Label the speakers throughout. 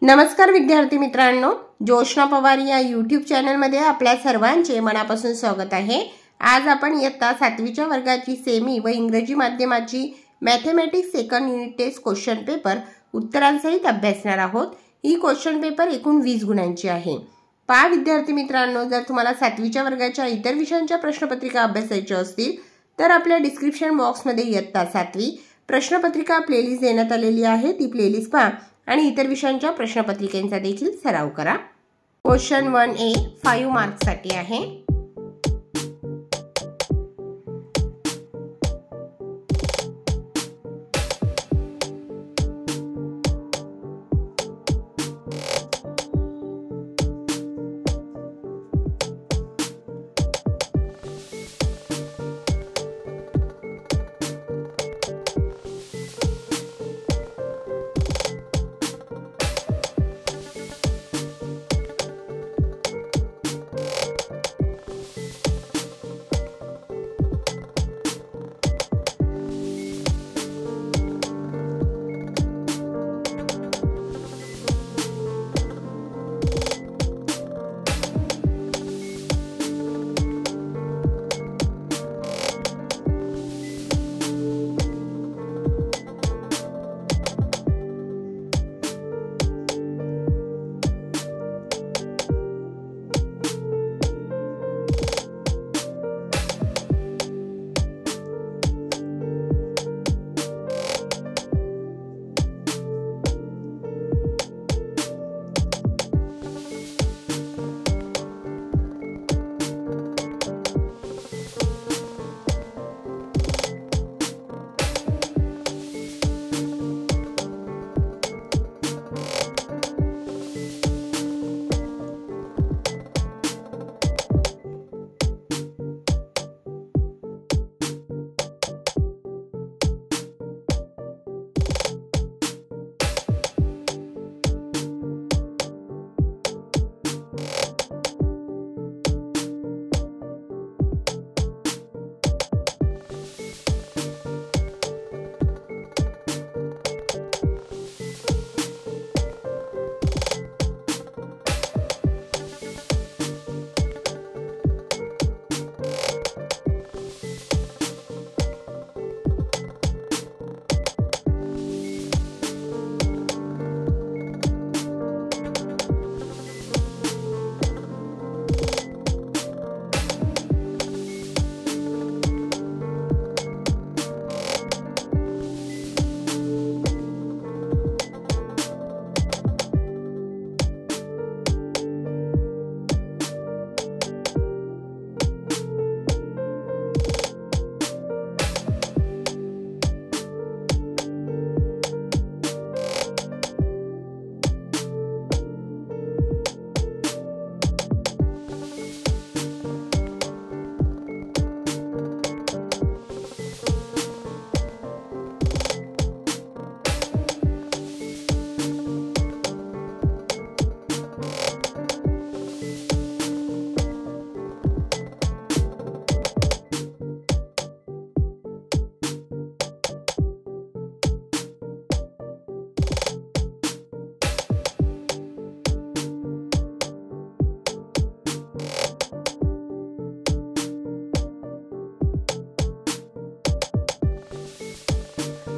Speaker 1: नमस्कार विद्यार्थी मित्रांनो, जोशना पवार या यूट्यूब चॅनलमध्ये आपल्या सर्वांचे मनापासून स्वागत आहे। आज आपण इयत्ता 7वीच्या वर्गाची सेमी व इंग्रजी माध्यमाची mathematics second unit test question paper उत्तरांसहित अभ्यासणार आहोत। ही क्वेश्चन पेपर एकूण 20 गुणांची आहे। पहा विद्यार्थी मित्रांनो, जर तुम्हाला 7वीच्या वर्गाच्या इतर विषयांच्या प्रश्नपत्रिका अभ्यासायच्या असतील तर आपल्या डिस्क्रिप्शन बॉक्समध्ये इयत्ता 7वी प्रश्नपत्रिका प्लेलिस्ट देण्यात आलेली आहे। ती प्लेलिस्ट पहा आणि इतर विषयांच्या प्रश्नपत्रिकांचा देखील सराव करा। क्वेश्चन 1A 5 मार्क्स साठी आहे।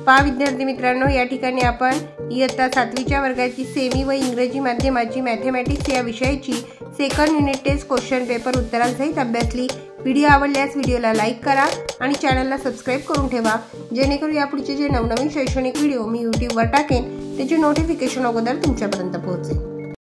Speaker 1: पहा विद्यार्थी मित्रांनो, या ठिकाणी आपण इयत्ता 7वीच्या वर्गाची सेमी व इंग्रजी माध्यमाची मॅथेमॅटिक्स या विषयाची second unit test question paper उत्तरांसहित अभ्यासली। व्हिडिओ आवडल्यास व्हिडिओला लाईक करा आणि चॅनलला सबस्क्राइब करून ठेवा, जेणेकरून यापुढचे जे नवनवीन शैक्षणिक व्हिडिओ मी यूट्यूबवर टाकेन त्याचे नोटिफिकेशन अगोदर तुमच्यापर्यंत पोहोचेल।